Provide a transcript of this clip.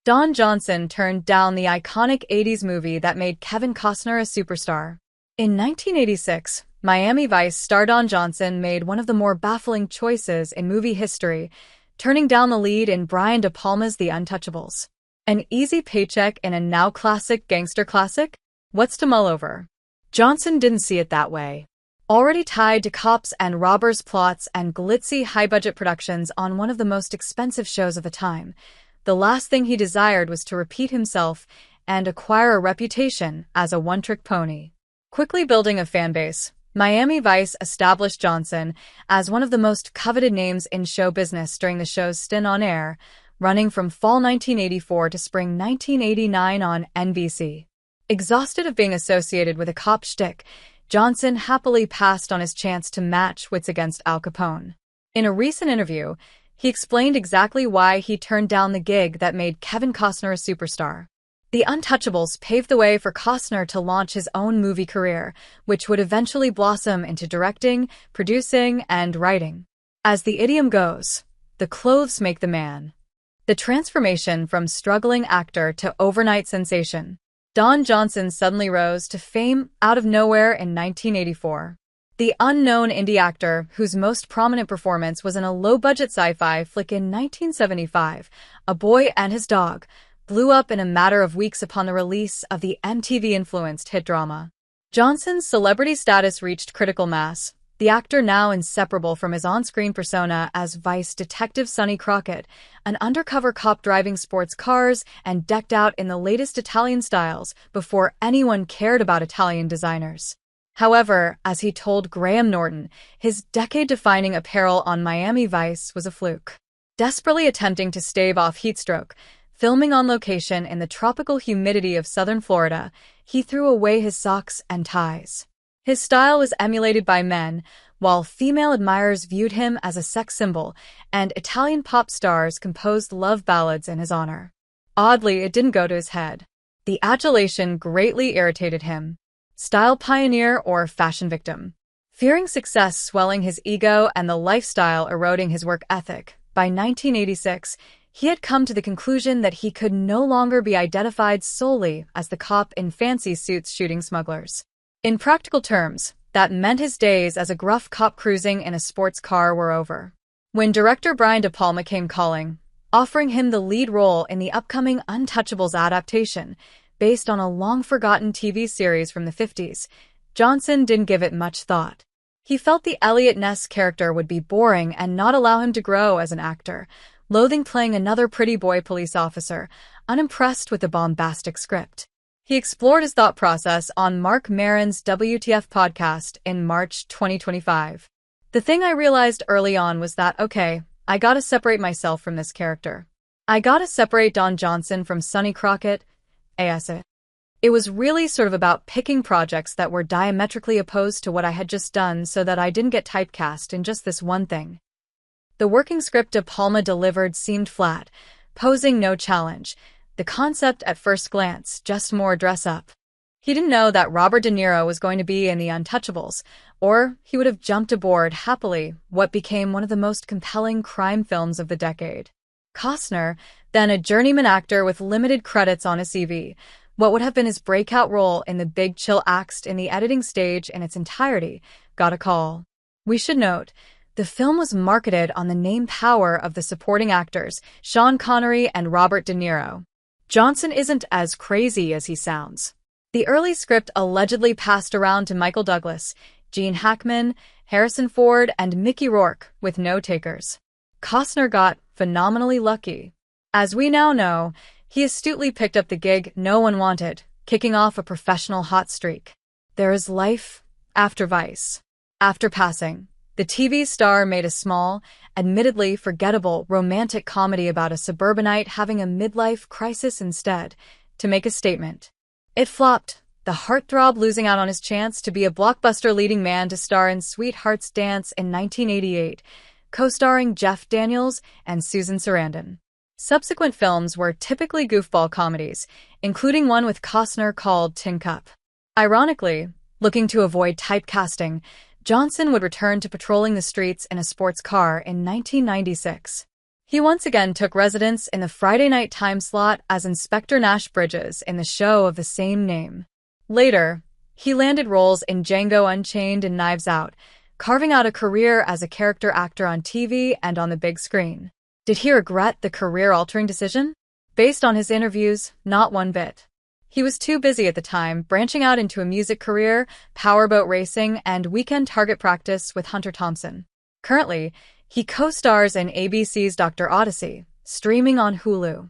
Don Johnson turned down the iconic 80s movie that made Kevin Costner a superstar. In 1986, Miami Vice star Don Johnson made one of the more baffling choices in movie history, turning down the lead in Brian De Palma's The Untouchables. An easy paycheck in a now-classic gangster classic? What's to mull over? Johnson didn't see it that way. Already tied to cops and robbers plots and glitzy high-budget productions on one of the most expensive shows of the time, the last thing he desired was to repeat himself and acquire a reputation as a one-trick pony. Quickly building a fanbase, Miami Vice established Johnson as one of the most coveted names in show business during the show's stint on air, running from fall 1984 to spring 1989 on NBC. Exhausted of being associated with a cop shtick, Johnson happily passed on his chance to match wits against Al Capone. In a recent interview, he explained exactly why he turned down the gig that made Kevin Costner a superstar. The Untouchables paved the way for Costner to launch his own movie career, which would eventually blossom into directing, producing, and writing. As the idiom goes, the clothes make the man. The transformation from struggling actor to overnight sensation. Don Johnson suddenly rose to fame out of nowhere in 1984. The unknown indie actor, whose most prominent performance was in a low-budget sci-fi flick in 1975, A Boy and His Dog, blew up in a matter of weeks upon the release of the MTV-influenced hit drama. Johnson's celebrity status reached critical mass, the actor now inseparable from his on-screen persona as Vice Detective Sonny Crockett, an undercover cop driving sports cars and decked out in the latest Italian styles before anyone cared about Italian designers. However, as he told Graham Norton, his decade-defining apparel on Miami Vice was a fluke. Desperately attempting to stave off heatstroke, filming on location in the tropical humidity of southern Florida, he threw away his socks and ties. His style was emulated by men, while female admirers viewed him as a sex symbol, and Italian pop stars composed love ballads in his honor. Oddly, it didn't go to his head. The adulation greatly irritated him. Style pioneer or fashion victim? Fearing success swelling his ego and the lifestyle eroding his work ethic, by 1986, he had come to the conclusion that he could no longer be identified solely as the cop in fancy suits shooting smugglers. In practical terms, that meant his days as a gruff cop cruising in a sports car were over. When director Brian De Palma came calling, offering him the lead role in the upcoming Untouchables adaptation, based on a long-forgotten TV series from the 50s, Johnson didn't give it much thought. He felt the Elliot Ness character would be boring and not allow him to grow as an actor, loathing playing another pretty boy police officer, unimpressed with the bombastic script. He explored his thought process on Marc Maron's WTF podcast in March 2025. The thing I realized early on was that, okay, I gotta separate myself from this character. I gotta separate Don Johnson from Sonny Crockett, AS. It was really sort of about picking projects that were diametrically opposed to what I had just done so that I didn't get typecast in just this one thing. The working script De Palma delivered seemed flat, posing no challenge. The concept at first glance, just more dress-up. He didn't know that Robert De Niro was going to be in The Untouchables, or he would have jumped aboard happily what became one of the most compelling crime films of the decade. Costner, then a journeyman actor with limited credits on his CV, what would have been his breakout role in The Big Chill axed in the editing stage in its entirety, got a call. We should note, the film was marketed on the name power of the supporting actors, Sean Connery and Robert De Niro. Johnson isn't as crazy as he sounds. The early script allegedly passed around to Michael Douglas, Gene Hackman, Harrison Ford, and Mickey Rourke, with no takers. Costner got phenomenally lucky. As we now know, he astutely picked up the gig no one wanted, kicking off a professional hot streak. There is life after Vice. After passing, the TV star made a small, admittedly forgettable romantic comedy about a suburbanite having a midlife crisis instead, to make a statement. It flopped, the heartthrob losing out on his chance to be a blockbuster leading man to star in Sweetheart's Dance in 1988, co-starring Jeff Daniels and Susan Sarandon. Subsequent films were typically goofball comedies, including one with Costner called Tin Cup. Ironically, looking to avoid typecasting, Johnson would return to patrolling the streets in a sports car in 1996. He once again took residence in the Friday night time slot as Inspector Nash Bridges in the show of the same name. Later, he landed roles in Django Unchained and Knives Out, carving out a career as a character actor on TV and on the big screen. Did he regret the career-altering decision? Based on his interviews, not one bit. He was too busy at the time, branching out into a music career, powerboat racing, and weekend target practice with Hunter Thompson. Currently, he co-stars in ABC's Dr. Odyssey, streaming on Hulu.